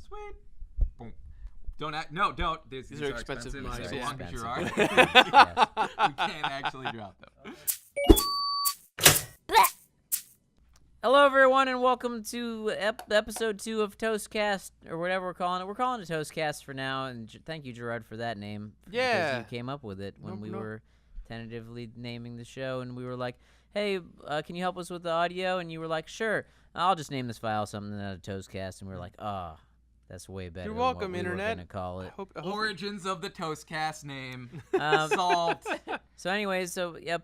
Sweet. Boom. Don't act. No, don't. These are expensive mics. These So are long as expensive. Jirard. We can't actually drop them. Hello, everyone, and welcome to episode 2 of ToasterGhost, or whatever we're calling it. We're calling it ToasterGhost for now, and thank you, Jirard, for that name. Yeah. Because you came up with it when we were tentatively naming the show, and we were like, hey, can you help us with the audio? And you were like, sure, I'll just name this file something out of ToasterGhost, and we were like, that's way better. You're than welcome, what we Internet. were going to call it. I hope Origins of the ToasterGhost name. Um, Salt. So anyways,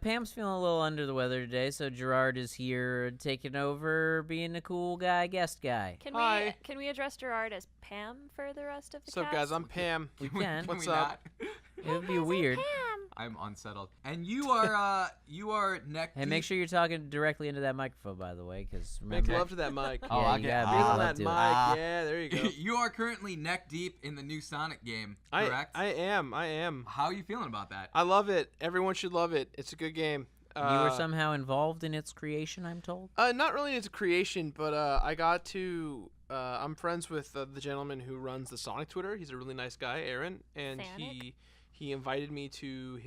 Pam's feeling a little under the weather today, so Jirard is here taking over, being a cool guy, guest guy. Hi. Can we address Jirard as Pam for the rest of the What's up, cast? guys? I'm Pam. We can. What's we up? not? It would be weird. I'm unsettled. And you are neck Hey, make sure you're talking directly into that microphone, by the way, because Make love to that mic. Oh, yeah, I you get- gotta Feel make on love that to mic. it. Yeah, there you go. You are currently neck deep in the new Sonic game, correct? I am. How are you feeling about that? I love it. Everyone should love it. It's a good game. You were somehow involved in its creation, I'm told. Not really its creation, but I got to. I'm friends with the gentleman who runs the Sonic Twitter. He's a really nice guy, Aaron, and Sonic? he invited me to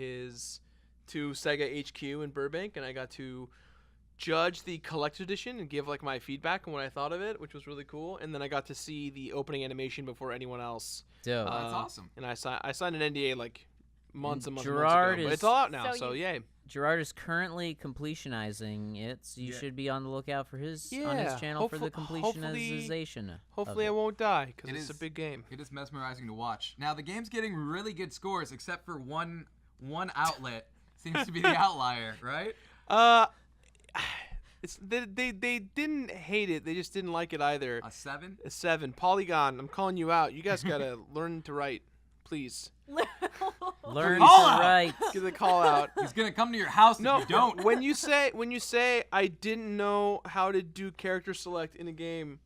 Sega HQ in Burbank, and I got to judge the collector's edition and give like my feedback on what I thought of it, which was really cool. And then I got to see the opening animation before anyone else. Dope. That's awesome. And I signed an NDA like months and months Jirard ago, but is- it's all out now, So so you- yay. Jirard is currently completionizing it, so you Yeah. should be on the lookout for his on Yeah, his channel for the hopefully- completionization. Hopefully I of it. won't die, because It it's a is- big game. It is mesmerizing to watch. Now the game's getting really good scores, except for one outlet seems to be the outlier, right? They didn't hate it. They just didn't like it either. A 7. A 7. Polygon, I'm calling you out. You guys gotta learn to write, please. Learn Call to out! write. Give the call out. He's gonna come to your house No, if you don't. when you say I didn't know how to do character select in a game,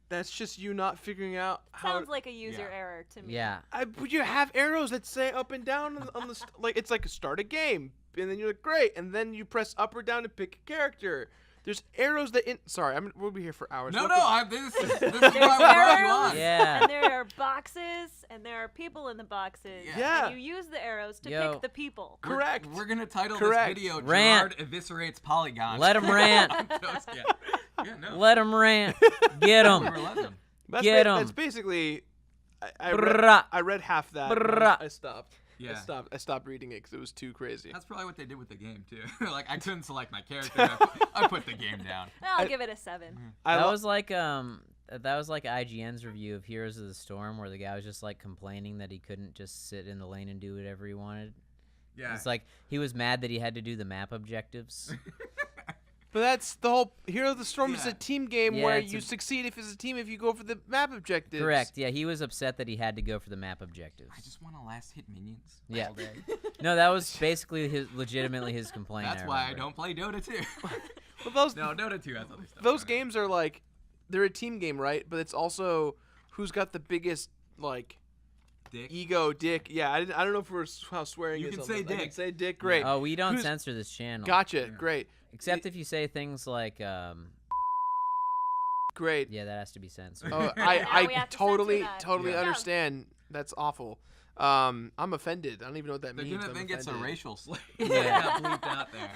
that's just you not figuring out how. Sounds like a user Yeah. error to me. Yeah. But you have arrows that say up and down on the like it's like start a game, and then you're like great, and then you press up or down to pick a character. There's arrows that sorry, we'll be here for hours. No, What this is why we brought you on. Yeah. And there are boxes, and there are people in the boxes. Yeah. And you use the arrows to Yo. pick the people. Correct. We're gonna title Correct. this video Rant. Jirard eviscerates Polygon. Let him rant. Yeah, no. Let him rant. Get him. We're letting him. Get 'em. That's basically. Brrrah. I read half that. and Brrrah. I stopped. Yeah. I stopped reading it because it was too crazy. That's probably what they did with the game too. Like I couldn't select my character. I put the game down. I'll give it a 7. That was like IGN's review of Heroes of the Storm, where the guy was just like complaining that he couldn't just sit in the lane and do whatever he wanted. Yeah. It's like he was mad that he had to do the map objectives. But that's the whole Hero of the Storm is Yeah. a team game Yeah, where it's you a- succeed if it's a team if you go for the map objectives. Correct. Yeah, he was upset that he had to go for the map objectives. I just want to last hit minions Yeah. all day. No, that was basically legitimately his complaint. That's why I remember. don't play Dota 2. But those No, Dota 2 has other stuff. those going on. games are like they're a team game, right? But it's also who's got the biggest like Dick. ego dick. Yeah, I don't know if we're how swearing You is can on say this. I can dick. say dick. Great. Oh, we don't Who's- censor this channel. Gotcha. Yeah. Great. Except if you say things like, Great. yeah, that has to be censored. Oh, Now we I have to totally censor that. totally Yeah. understand. That's awful. I'm offended. I don't even know what that They're means. gonna I'm think it's a offended. racial slur. Yeah. Got bleeped out there.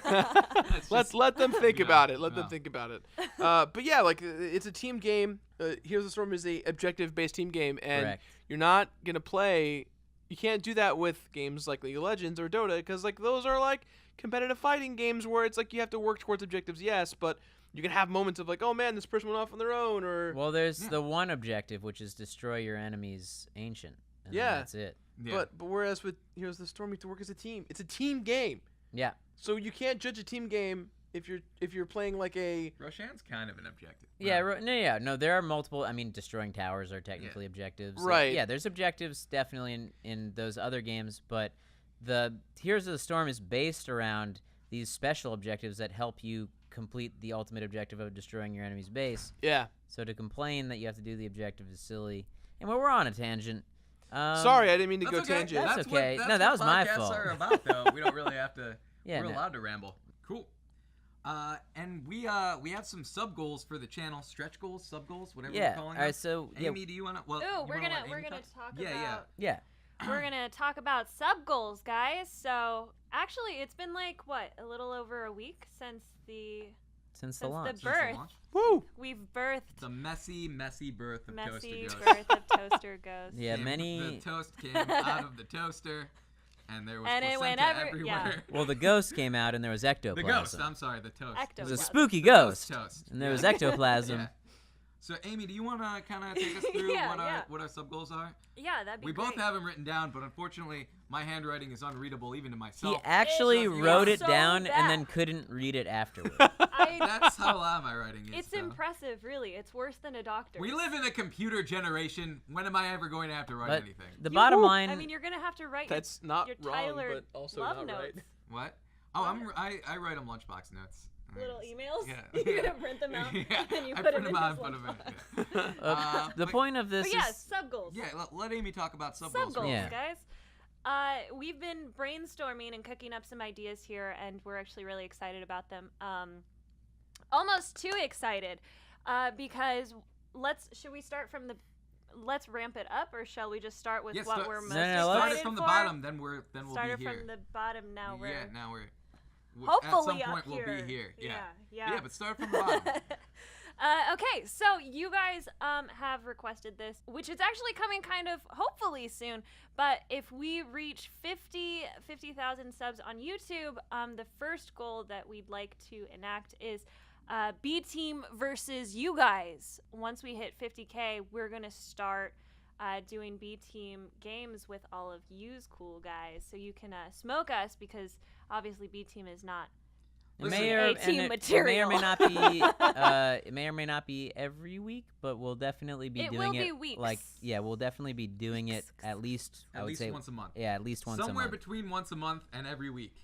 That's Let's just- let them think no, about it. Let them no. think about it. But yeah, like it's a team game. Heroes of the Storm is a objective-based team game, and Correct. you're not gonna play. You can't do that with games like League of Legends or Dota, because like those are like competitive fighting games where it's like you have to work towards objectives. Yes, but you can have moments of like, oh man, this person went off on their own, or Well, there's Yeah. the one objective, which is destroy your enemy's ancient. And then Yeah. that's it. Yeah. but whereas with Heroes of the Storm, you have to work as a team. It's a team game, Yeah. so you can't judge a team game if you're playing like a Roshan's kind of an objective. Yeah, Right. no, there are multiple. I mean, destroying towers are technically objectives. Like, Right. yeah, there's objectives definitely in those other games, but the Heroes of the Storm is based around these special objectives that help you complete the ultimate objective of destroying your enemy's base. yeah. So to complain that you have to do the objective is silly. And we're on a tangent. Sorry, I didn't mean to That's go okay. tangent. That's okay. No, that was my fault. Podcasts are about, though. We don't really have to. Yeah, we're no. allowed to ramble. Cool. And we have some sub goals for the channel, stretch goals, sub goals, whatever Yeah. we're calling All right. them. So Amy, do you want to? Well, Ooh, you we're wanna gonna let we're Amy gonna talk? talk Yeah, about yeah. we're gonna talk about sub goals, guys. So actually, it's been like what, a little over a week since the Since the since launch. the Since the birth. launch. Woo! We've birthed The messy birth of messy ToasterGhost. birth of ToasterGhost. Yeah, The many. toast came out of the toaster, and there was And it placenta went everywhere. Well, the ghost came out and there was ectoplasm. The ghost. I'm sorry, the toast. It was a Ectoplasm. spooky The ghost, toast. and there was Yeah. ectoplasm. Yeah. So, Amy, do you want to kind of take us through Yeah, what our sub goals are? Yeah, that'd be We great. both have them written down, but unfortunately, my handwriting is unreadable even to He myself. actually It's wrote it so down and bad. then couldn't read it afterwards. That's how loud my writing is. It's though. impressive, really. It's worse than a doctor. We live in a computer generation. When am I ever going to have to write But anything? the bottom line. I mean, you're gonna have to write That's not your wrong, Tyler but also love not notes. right. What? Oh, I write them lunchbox notes. Little emails. Yeah. You're gonna print them out Yeah. and then you I put print them them in out his and put them lunchbox. in. the But- point of this But yeah, is. sub goals. Yeah, let Amy talk about sub Sub goals. goals, Yeah. guys. We've been brainstorming and cooking up some ideas here, and we're actually really excited about them. Almost too excited, because should we start from the? Let's ramp it up, or shall we just start with Yeah, what start- we're most No, no, excited let's- Start it from the for? bottom, then we'll Started be here. from the bottom. Now we're Yeah, now we're. hopefully at some up point we'll be here. Yeah. Yeah. Yeah, but start from the bottom. Okay, so you guys have requested this, which is actually coming kind of hopefully soon. But if we reach 50,000 subs on YouTube, the first goal that we'd like to enact is B Team versus you guys. Once we hit 50K, we're gonna start doing B Team games with all of yous cool guys, so you can smoke us, because obviously B Team is not. It Listen, may or, A-team and it may or material. may not be. It may or may not be every week, but we'll definitely be It doing will it. be weeks. Like, yeah, we'll definitely be doing it at least. I At would least say once a month. Yeah, at least once a Somewhere month. between once a month and every week.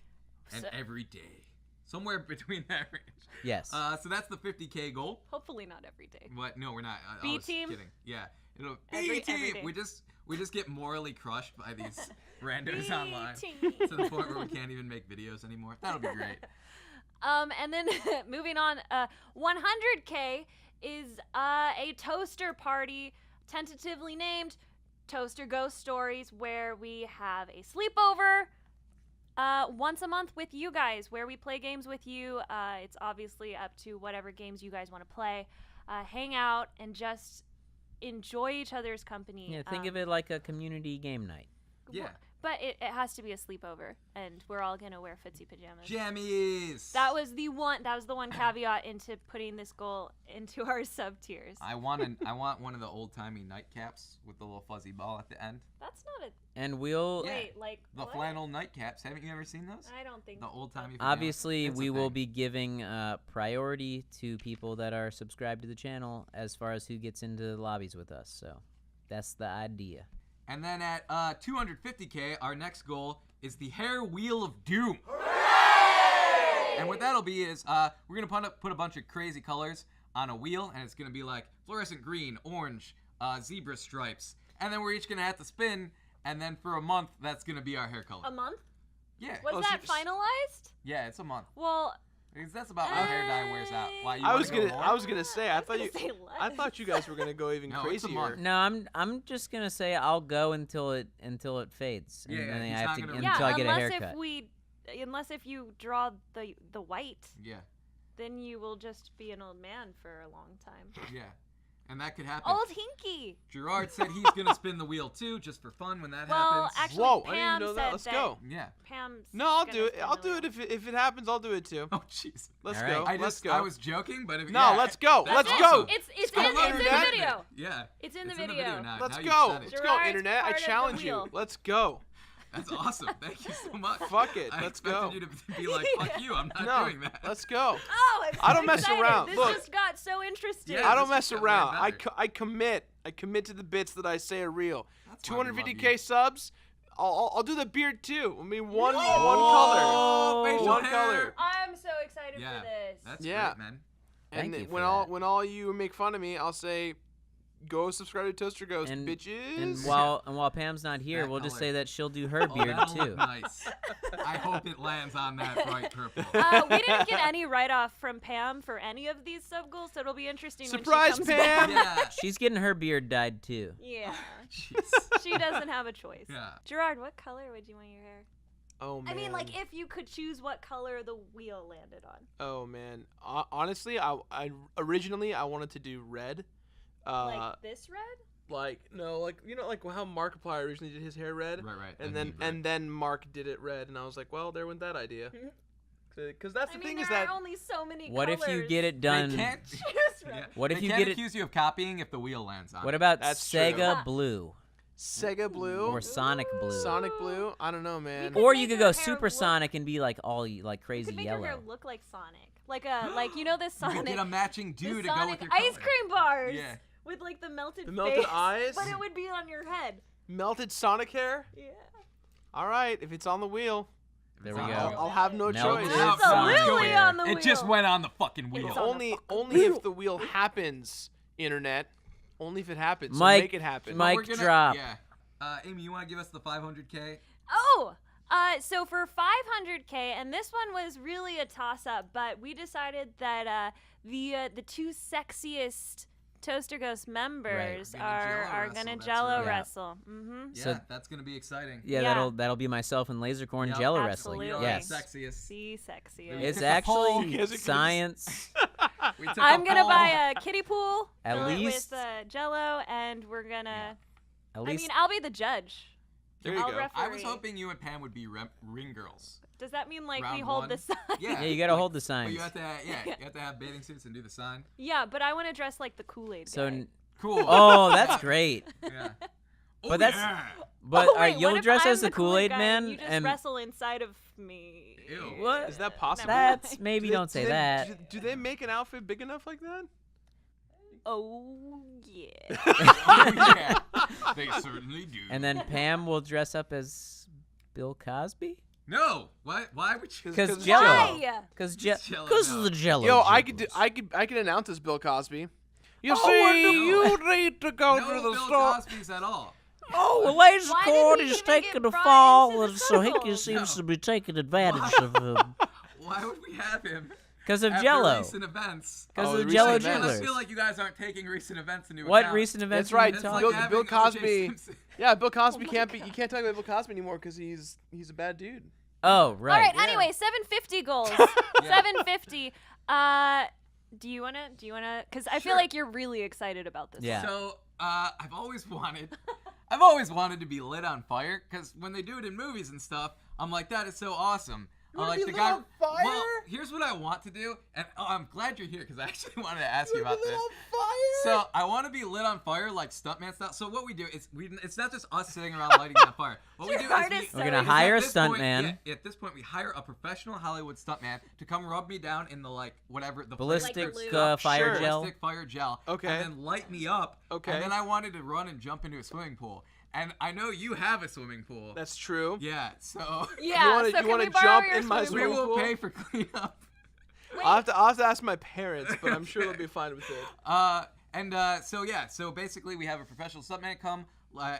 And So- every day. Somewhere between that range. Yes. So that's the 50K goal. Hopefully not every day. What? No, we're not. I B was team? kidding. Yeah. It'll Every B team. day. We just get morally crushed by these randos B online team. to the point where we can't even make videos anymore. That'll be great. And then moving on, 100K is a toaster party, tentatively named Toaster Ghost Stories, where we have a sleepover once a month with you guys, where we play games with you. It's obviously up to whatever games you guys want to play. Hang out and just enjoy each other's company. Yeah, think of it like a community game night. Yeah. But it has to be a sleepover, and we're all gonna wear footsie pajamas. Jammies. That was the one caveat into putting this goal into our sub tiers. I want one of the old timey nightcaps with the little fuzzy ball at the end. That's not a And we'll Yeah. wait, like The what? flannel nightcaps. Haven't you ever seen those? I don't think The old timey. obviously we will be giving priority to people that are subscribed to the channel as far as who gets into the lobbies with us. So that's the idea. And then at 250K, our next goal is the Hair Wheel of Doom. And what that'll be is we're gonna put a bunch of crazy colors on a wheel, and it's gonna be like fluorescent green, orange, zebra stripes, and then we're each gonna have to spin. And then for a month, that's gonna be our hair color. A month? Yeah. Was Oh, that so- finalized? Yeah, it's a month. Well, Because that's about when hair dye wears out. Why you I wanna was go gonna, more? I was gonna say, I thought gonna you, say I less. thought you guys were gonna go even No, it's a crazier. month. No, I'm just gonna say I'll go until it fades. Yeah, and then he's I have not to gonna- until I get a unless haircut. unless if you draw the white, Yeah, then you will just be an old man for a long time. yeah. And that could happen. Old Hinky. Jirard said he's gonna spin the wheel too, just for fun when that Well, happens. actually, Whoa, I Pam didn't even know that. said Let's go. Yeah. Pam's No, I'll gonna do it. spin I'll the do wheel. it if it happens. I'll do it too. Oh jeez. Let's All go. right. Let's go. I was joking, but if, No, yeah, let's go. that's Let's go. awesome. It's Come in on, the Internet. video. Yeah. It's in the It's video. now. Let's Now you go. said it. Let's go, Jirard's Internet. I part of the challenge you. wheel. Let's go. That's awesome. Thank you so much. Fuck it. I Let's expected go. you to be like, fuck you. I'm not No, doing that. let's go. Oh, I'm so I don't mess excited. around. This Look. just got so interesting. Yeah, I don't this mess just got way around. better. I commit. I commit to the bits that I say are real. That's why we love 250K you. subs. I'll do the beard too. I mean one color. Oh, facial One hair. color. I'm so excited Yeah. for this. That's Yeah. great, man. Thank And you when for all that. when all you make fun of me, I'll say go subscribe to ToasterGhost, And- bitches. And while Pam's not here, That we'll just color. say that she'll do her Oh, beard that'll too. look nice. I hope it lands on that bright purple. We didn't get any write-off from Pam for any of these sub-goals, so it'll be interesting Surprise, when she comes Pam! back. Yeah. She's getting her beard dyed too. Yeah. Jeez. She doesn't have a choice. Yeah. Jirard, what color would you want your hair? Oh man. I mean, like, if you could choose what color the wheel landed on. Oh man. Honestly, I originally I wanted to do red. Like this red? Like how Markiplier originally did his hair red. Right. And then Mark did it red, and I was like, well, there went that idea. Because that's the I thing mean, is there that are only so many What if colors. you get it They done? can't. Choose red. Yeah. What if They you can't get it? accuse you of copying if the wheel lands on What it. about That's true. Sega Blue Sega Blue or Sonic Blue? Sonic Blue. I don't know, man. could Or make you could her go hair supersonic and be like all like You crazy could make yellow. your hair look like Sonic. Like you know the You Sonic. get a matching the do to go Sonic with your ice color. cream bars. Yeah. With like the melted The melted face, eyes? But it would be on your head. Melted Sonic hair. Yeah. All right, if it's on the wheel, There we I'll- go. I'll have no Melted choice. Sonic. Absolutely on the wheel. It just went on the fucking wheel. It's on the Only if the wheel happens, internet. Only if it happens. So Mike- make it happen. Mike- We're gonna- drop. Yeah. Amy, you want to give us the 500K? Oh, so for 500K, and this one was really a toss-up, but we decided that the two sexiest ToasterGhost members Gonna are Jello gonna wrestle, that's Jello right. wrestle. Mm-hmm. Yeah, So- that's gonna be exciting. Yeah, Yeah. that'll be myself and Lasercorn Yep. Jello Absolutely. wrestling. We are Yes, the sexiest. See, sexiest. it's Took a poll. actually Yes, it is. science. We took I'm a gonna poll. buy a kiddie pool, At fill it least- with Jello, and we're gonna. At I least mean, I'll be the judge. There you I'll go. referee. I was hoping you and Pam would be ring girls. Does that mean like we Round hold one. the sign? Yeah. yeah, you gotta hold the But signs. you have to, you have to have bathing suits and do the sign. Yeah, but I want to dress like the Kool-Aid So, guy. Cool. oh, that's great. Yeah. But Oh, that's- yeah. But Oh, wait, what you'll if dress I'm as the Kool-Aid guy man, and you just and wrestle inside of me. Ew. What? Is that possible? that's maybe Do they- don't say do they- that. Do they make an outfit big enough like that? Oh yeah. Oh, yeah. They certainly do. And then Pam will dress up as Bill Cosby. No. Why would you? 'Cause Jello. Why? Cause Jello, because no. of the Jello. Yo, jiggles. I could announce as Bill Cosby. You Oh, see, no. you need to go No to the Bill store. Cosby's at all. Oh, well, Why Lasercorn did he is even get taking a brought fall, into and the so he circle? seems No. to be taking advantage of him. Why would we have him? Because of after Jello. recent events. Because Oh, of the the Jello recent events. I jigglers. feel like you guys aren't taking recent events into What account. recent events That's are right. you It's talking like Bill- having Bill O.J. Cosby- Simpson. Yeah, Bill Cosby Oh can't be. You can't talk about Bill Cosby anymore because he's a bad dude. Oh, right. All right. Yeah. Anyway, 750 goals. Yeah. 750. Do you wanna? Because I feel Sure. like you're really excited about this. Yeah. So I've always wanted to be lit on fire because when they do it in movies and stuff, I'm like, that is so awesome. wanna Like be the lit guy. on fire? Well, here's what I want to do, and I'm glad you're here because I actually wanted to ask you about this. fire. So I want to be lit on fire like stuntman style. So what we do is it's not just us sitting around lighting on fire. What we do Jirard is is We're so gonna excited. hire a at this point- stuntman. yeah, at this point, we hire a professional Hollywood stuntman to come rub me down in the whatever the Ballistic Like fire Sure. gel. ballistic fire gel. Okay. And then light me up. Okay. And then I wanted to run and jump into a swimming pool. And I know you have a swimming pool. That's true. Yeah. So Yeah. wanna- so you can wanna we borrow jump your in my we swimming swimming will pool? pay for cleanup. I'll have to ask my parents, but I'm sure they'll be fine with it. So basically we have a professional stuntman come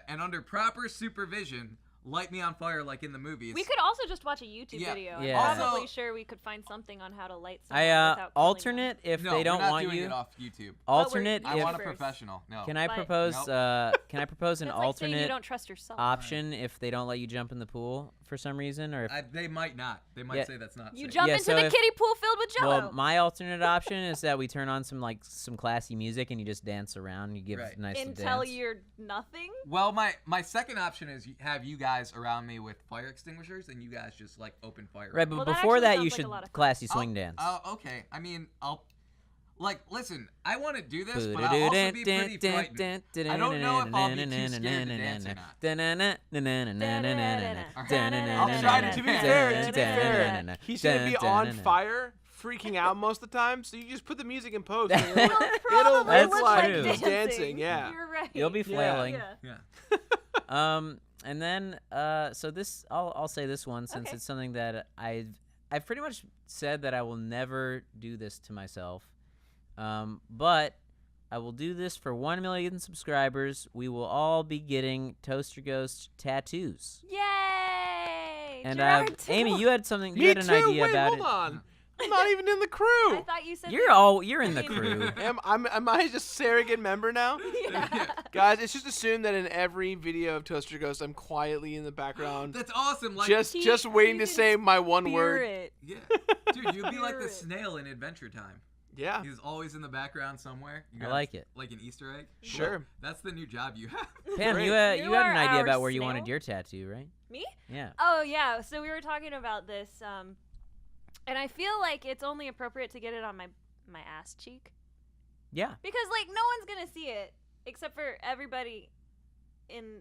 and under proper supervision light me on fire like in the movies. We could also just watch a YouTube Yeah. video. Yeah. I'm probably Also- sure we could find something on how to light someone I without killing alternate if no, they don't we're not want doing you. it off YouTube. Alternate I if want a YouTubers. professional. No. can I But- propose can I propose an them. That's like saying you alternate don't trust yourself. option if they don't let you jump in the pool for some reason or if They might not. They might Yeah. say that's not You safe. jump Yeah, into so the if- kiddie pool filled with Jello. well, my alternate option is that we turn on some classy music and you just dance around. You give Right. a nice Until dance. you're nothing. Well, my second option is have you guys around me with fire extinguishers and you guys just like open fire. Right, on me. but Well, that before actually that, sounds you like a should lot of fun. classy swing dance. Okay. I mean, listen. I want to do this, but I'll also be pretty frightened. I don't know if I'll be too scared to dance or not. I'll try to be fair. He's gonna be on fire, freaking out most of the time. So you just put the music in post. And it'll Probably That's look like like true. dancing. Yeah. You're right. You'll be flailing. Yeah. Yeah. And then so this I'll say this one since Okay. it's something that I've pretty much said that I will never do this to myself. But I will do this for 1 million subscribers. We will all be getting ToasterGhost tattoos. Yay! And Jirard too. Amy, you had something. You Me had an too. idea Wait, about hold it. on. I'm not even in the I crew. thought you said You're in the crew. Am I just surrogate member now? Yeah. Guys, it's just assumed that in every video of Toaster Ghost, I'm quietly in the background, That's awesome. Like, just waiting to he's say in my one word. Spirit. yeah, dude, you'd be like the Spirit. snail in Adventure Time. Yeah. He's always in the background somewhere. You I got like it. Like an Easter egg. Sure. Cool. That's the new job you have. Pam, Great. you had an are idea our about where you snail? wanted your tattoo, right? Me? Yeah. Oh yeah. So we were talking about this, and I feel like it's only appropriate to get it on my ass cheek Yeah. because like no one's gonna see it except for everybody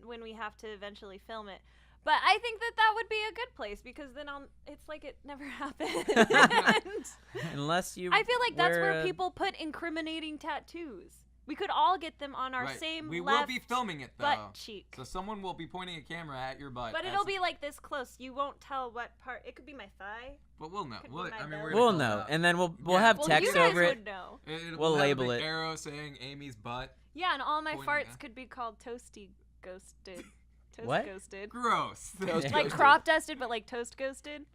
when we have to eventually film it. But I think that would be a good place because then it's like it never happened. Unless you. I feel like that's wear where a- people put incriminating tattoos. We could all get them on our Right. same We left will be filming it though. butt cheek. So someone will be pointing a camera at your butt. But as it'll a- be like this close. You won't tell what part. It could be my thigh. But we'll know. could be We'll, my I mean, belly. we're gonna We'll call it know, out. and then we'll Yeah. have Well, text you guys over it. would know. We'll have a label big it. arrow saying Amy's butt. Yeah, and all my Pointing farts at- could be called toasty ghosted. Toast What? ghosted. Gross. Toast Like ghosted. crop dusted, but like toast ghosted.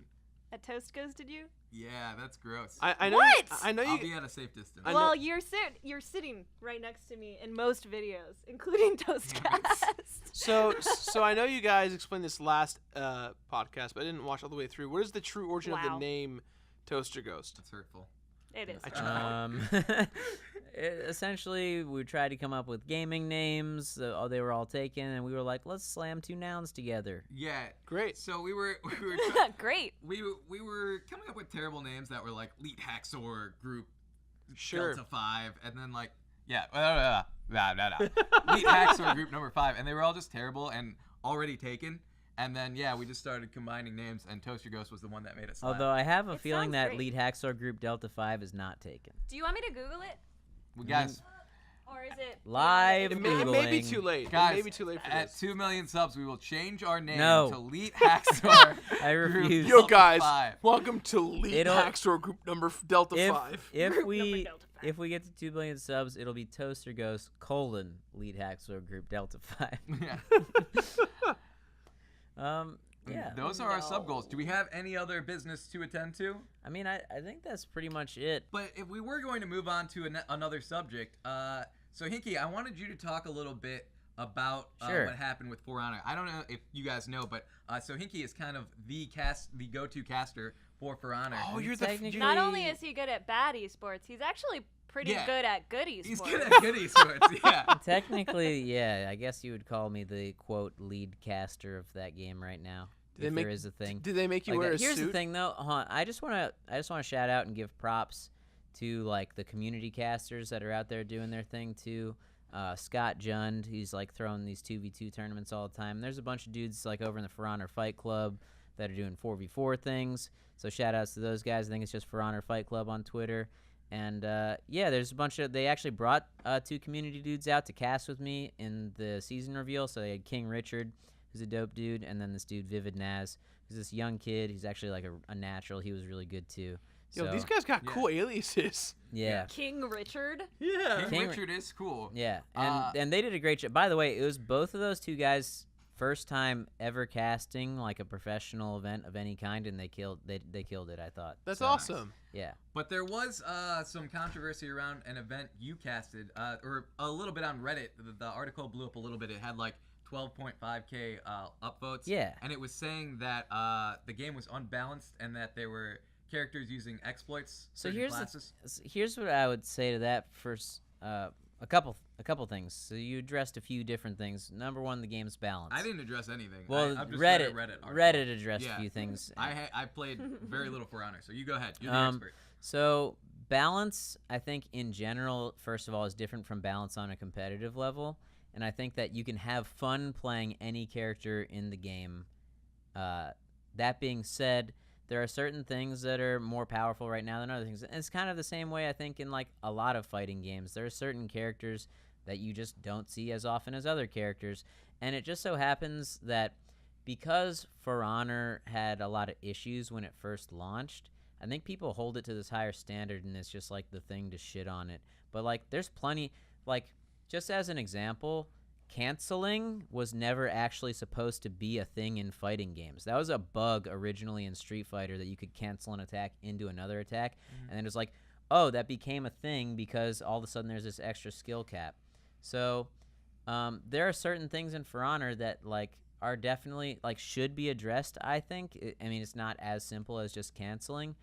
A toast ghosted you? Yeah, that's gross. I know. What? I know I'll you. be at a safe distance. I know- Well, you're sitting right next to me in most videos, including Toastcast. So I know you guys explained this last podcast, but I didn't watch all the way through. What is the true origin of the Wow. name Toaster Ghost? That's hurtful. It is. I tried. Essentially, we tried to come up with gaming names. They were all taken, and we were like, let's slam two nouns together. Yeah. Great. So we were Great. we were coming up with terrible names that were like Leet Hacksaw Group Sure. Delta 5, and then like Leet Hacksaw Group number 5, and they were all just terrible and already taken. And then we just started combining names, and Toaster Ghost was the one that made it slap. Although I have a It feeling sounds that great. Lead Hacksaw Group Delta 5 is not taken. Do you want me to Google it? Well, guys, Or is it Live It may be Googling. too late. guys, It may be too late for at this. 2 million subs, we will change our name No. to Leet Hacksaw. I Group refuse. Yo, Delta guys, 5. welcome to Lead It'll- Hacksaw Group number Delta If 5. if Group we number Delta 5. if we get to 2 billion subs, it'll be Toaster Ghost : Lead Hacksaw Group Delta 5. Yeah. Yeah. Those are our sub No. goals. Do we have any other business to attend to? I mean, I think that's pretty much it. But if we were going to move on to another subject, so Hinky, I wanted you to talk a little bit about Sure. what happened with For Honor. I don't know if you guys know, but so Hinky is kind of the go-to caster for Honor. Oh, you're the. Technically- Not only is he good at bad esports, he's actually pretty Yeah. good at good esports. He's good at good esports. Yeah. Technically, yeah, I guess you would call me the quote lead caster of that game right now. Did they If make- there is a thing. Did they make you Like wear that. a Here's suit? the thing, though. I just wanna shout out and give props to like the community casters that are out there doing their thing too. Scott Jund, he's like throwing these 2v2 tournaments all the time. There's a bunch of dudes like over in the For Honor Fight Club that are doing 4v4 things. So shout outs to those guys. I think it's just For Honor Fight Club on Twitter. And there's a bunch of. They actually brought 2 community dudes out to cast with me in the season reveal. So they had King Richard, who's a dope dude, and then this dude Vivid Naz, who's this young kid. He's actually like a natural. He was really good too. Yo, So, these guys got Yeah. cool aliases. yeah. King Richard. Yeah. King King- Richard is cool. Yeah, Uh, and they did a great job. By the way, it was both of those 2 guys' first time ever casting like a professional event of any kind, and they killed it. I thought. That's So, awesome. Yeah, But there was some controversy around an event you casted, or a little bit on Reddit. The article blew up a little bit. It had like 12.5k upvotes. Yeah. And it was saying that the game was unbalanced and that there were characters using exploits. So certain here's classes. here's what I would say to that. First, a couple things. So you addressed a few different things. Number one, the game's balanced. I didn't address anything. Well, I've just read a Reddit Reddit article. Reddit addressed Yeah. a few things. I played very little For Honor, so you go ahead. You're the expert. So balance, I think in general, first of all, is different from balance on a competitive level, and I think that you can have fun playing any character in the game. That being said, there are certain things that are more powerful right now than other things. And it's kind of the same way I think in like a lot of fighting games. There are certain characters that you just don't see as often as other characters, and it just so happens that because For Honor had a lot of issues when it first launched, I think people hold it to this higher standard, and it's just like the thing to shit on it. But like, there's plenty. like, just as an example, canceling was never actually supposed to be a thing in fighting games. That was a bug originally in Street Fighter, that you could cancel an attack into another attack, and then it was like, oh, that became a thing because all of a sudden there's this extra skill cap. So there are certain things in For Honor that like are definitely like should be addressed. I think. I mean, it's not as simple as just canceling.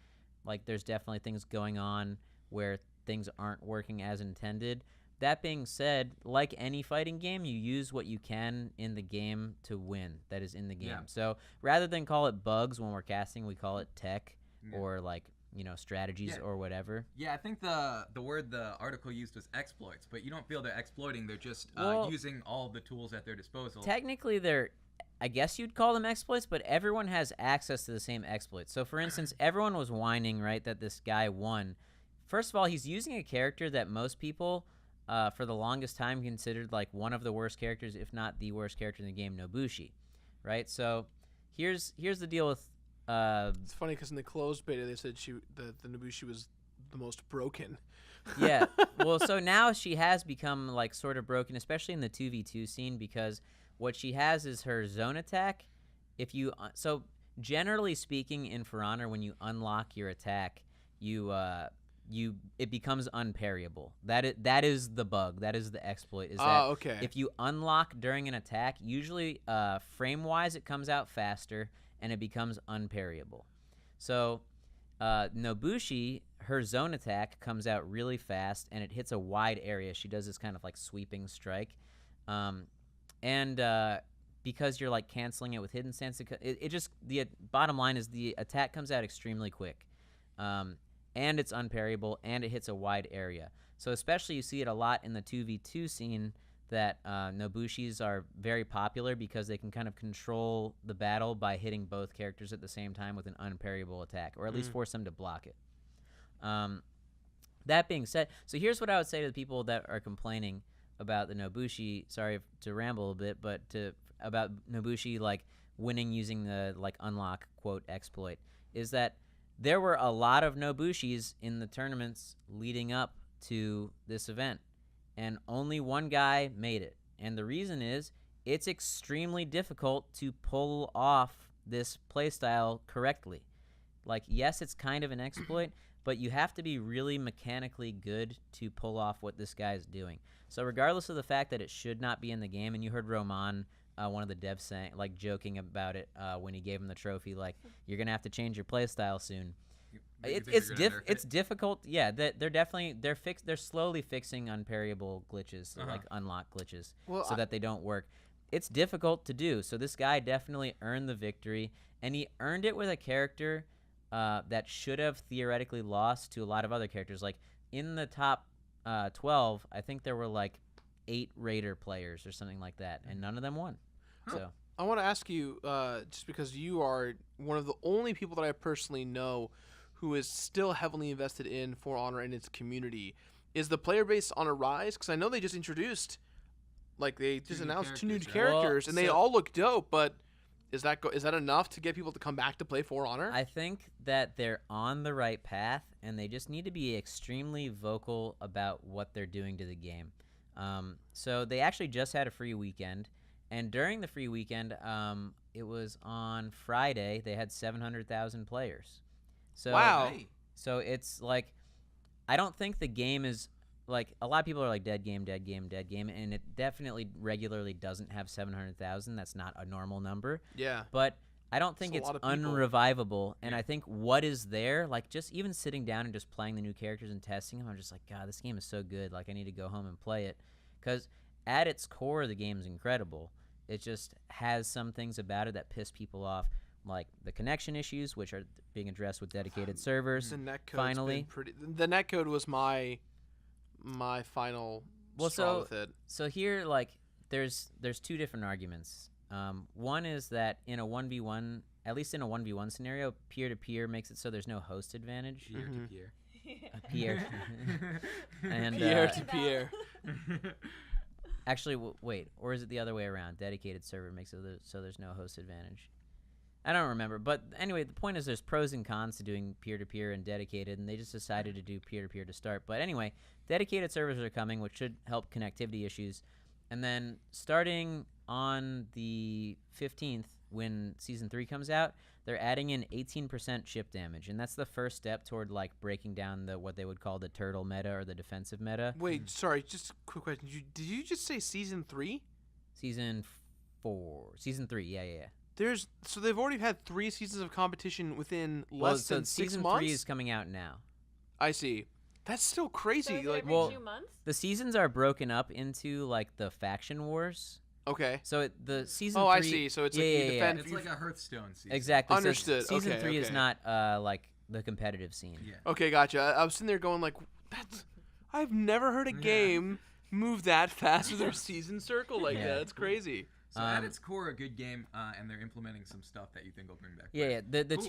Like, there's definitely things going on where things aren't working as intended. That being said, like any fighting game, you use what you can in the game to win. That is in the game. Yeah. So rather than call it bugs when we're casting, we call it tech or like, strategies or whatever. Yeah, I think the word the article used was exploits, but you don't feel they're exploiting. They're just Well, using all the tools at their disposal. Technically, I guess you'd call them exploits, but everyone has access to the same exploits. So, for instance, everyone was whining, right, that this guy won. First of all, he's using a character that most people, for the longest time, considered like one of the worst characters, if not the worst character in the game, Nobushi, right? So, here's the deal with. It's funny because in the closed beta they said the Nobushi was the most broken. Yeah. Well, so now she has become like sort of broken, especially in the 2v2 scene, because what she has is her zone attack. So generally speaking, in For Honor, when you unlock your attack, it becomes unparryable. That is the bug. That is the exploit. Is that okay. if you unlock during an attack, usually frame wise it comes out faster and it becomes unparryable. So Nobushi, her zone attack comes out really fast and it hits a wide area. She does this kind of like sweeping strike. Because you're like canceling it with hidden stance, the bottom line is the attack comes out extremely quick, and it's unparryable and it hits a wide area. So especially you see it a lot in the 2v2 scene that Nobushis are very popular because they can kind of control the battle by hitting both characters at the same time with an unparryable attack, or at least force them to block it. That being said, so here's what I would say to the people that are complaining about the Nobushi. Sorry to ramble a bit, but about Nobushi like winning using the like unlock quote exploit, is that there were a lot of Nobushis in the tournaments leading up to this event, and only one guy made it. And the reason is it's extremely difficult to pull off this playstyle correctly. Like, yes, it's kind of an exploit, but you have to be really mechanically good to pull off what this guy's doing. So regardless of the fact that it should not be in the game, and you heard Roman, one of the devs, saying, like, joking about it when he gave him the trophy, like, you're gonna have to change your playstyle soon. It's difficult. Yeah, they're slowly fixing unparryable glitches, like unlock glitches, so that they don't work. It's difficult to do. So this guy definitely earned the victory, and he earned it with a character that should have theoretically lost to a lot of other characters. Like in the top 12, I think there were like 8 Raider players or something like that, and none of them won. So I want to ask you, just because you are one of the only people that I personally know who is still heavily invested in For Honor and its community, is the player base on a rise? Because I know they just introduced, like they just announced 2 new characters, and they all look dope. But is that enough to get people to come back to play For Honor? I think that they're on the right path, and they just need to be extremely vocal about what they're doing to the game. So they actually just had a free weekend, and during the free weekend, it was on Friday, they had 700,000 players. So, wow. So it's like, I don't think the game is, like, a lot of people are like, dead game, and it definitely regularly doesn't have 700,000. That's not a normal number. Yeah. But I don't think it's a lot of people. unrevivable, and I think what is there, like, just even sitting down and just playing the new characters and testing them, I'm just like, God, this game is so good, like, I need to go home and play it, because at its core, the game's incredible. It just has some things about it that piss people off, like the connection issues, which are being addressed with dedicated servers. The netcode finally, the netcode was my final straw with it. So here, like, there's 2 different arguments. One is that in a 1v1, at least in a 1v1 scenario, peer-to-peer makes it so there's no host advantage. Peer-to-peer. Peer. And Peer-to-peer. Actually, wait, or is it the other way around? Dedicated server makes it so there's no host advantage. I don't remember. But anyway, the point is there's pros and cons to doing peer-to-peer and dedicated, and they just decided to do peer-to-peer to start. But anyway, dedicated servers are coming, which should help connectivity issues. And then starting on the 15th, when Season 3 comes out, they're adding in 18% ship damage. And that's the first step toward, like, breaking down what they would call the turtle meta or the defensive meta. Wait, sorry, just a quick question. Did you just say Season 3? Season 3, yeah. So they've already had 3 seasons of competition within less than 6 Season months? 3 is coming out now. I see. That's still So crazy. is it Like, every well, 2 months? The seasons are broken up into, like, the faction wars. okay. So the season 3... Oh, I see. So it's like you defend. It's like a Hearthstone season. Exactly. Understood. So season Okay, 3 is okay. not, like, the competitive scene. Yeah. Okay, gotcha. I was sitting there going like, I've never heard a game move that fast with their season circle like Yeah. that. It's crazy. So at its core, a good game, and they're implementing some stuff that you think will bring back. Yeah. players. The Cool.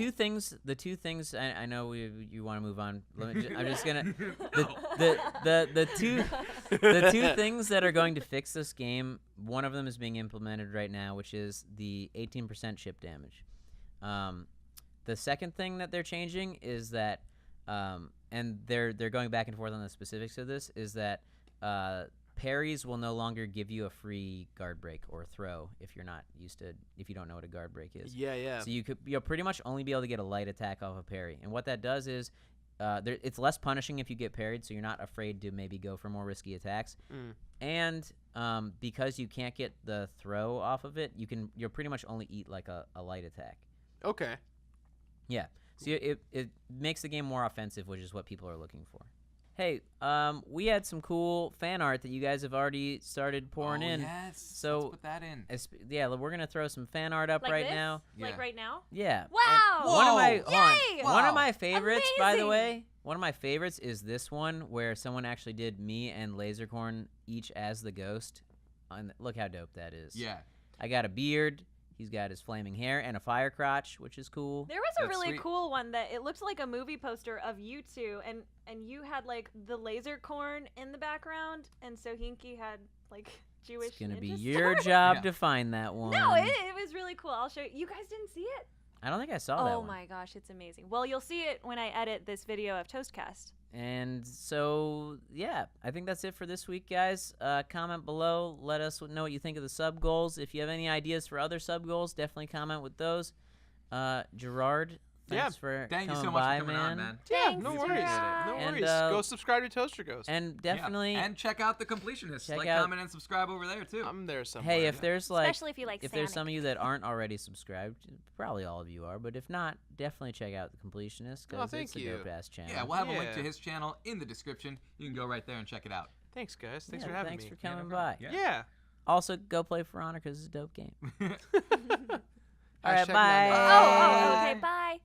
two things. I know you want to move on. I'm just gonna. No. The two things that are going to fix this game. One of them is being implemented right now, which is the 18% ship damage. The second thing that they're changing is that, and they're going back and forth on the specifics of this, is that parries will no longer give you a free guard break or throw if you don't know what a guard break is. Yeah. So you'll pretty much only be able to get a light attack off a parry, and what that does is it's less punishing if you get parried, so you're not afraid to maybe go for more risky attacks. And because you can't get the throw off of it, you'll pretty much only eat like a light attack. Okay. Yeah. So it makes the game more offensive, which is what people are looking for. Hey, we had some cool fan art that you guys have already started pouring in. Yes. So let's put that in. Yeah, we're gonna throw some fan art up Like right this? now. Like Yeah. right now? Yeah. Wow! And one of my Yay! one of Wow. my favorites, by the Amazing. way, one of my favorites is this one where someone actually did me and Lasercorn each as the ghost. And look how dope that is. Yeah. I got a beard. He's got his flaming hair and a fire crotch, which is cool. There was a That's really sweet. cool one that it looked like a movie poster of you two, and you had like the laser corn in the background, and so Hinky had like Jewish. It's gonna be ninja your stars. job Yeah. to find that one. No, it was really cool. I'll show you. You guys didn't see it? I don't think I saw that Oh one. my gosh, it's amazing. Well, you'll see it when I edit this video of Toastcast. And so, yeah, I think that's it for this week, guys. Comment below. Let us know what you think of the sub goals. If you have any ideas for other sub goals, definitely comment with those. Jirard, thanks for Thank you coming so much by, for coming on, man. Yeah, Thanks, no We worries. appreciate it. No And, worries. Go subscribe to ToasterGhost. And Yeah. definitely, And check out the Completionist. Check Like, out- comment, and subscribe over there too. I'm there somewhere. hey, if there's like, Especially if you like if there's Sonic. some of you that aren't already subscribed, probably all of you are, but if not, definitely check out the Completionist Oh, because thank it's a you. dope ass channel. Yeah, we'll have a link to Yeah. his channel in the description. You can go right there and check it out. Thanks, guys. Thanks Yeah, for having thanks me. for coming no by. problem. Yeah. Also, go play For Honor because it's a dope game. All right, Hashtag bye. Monday. Oh, okay, bye.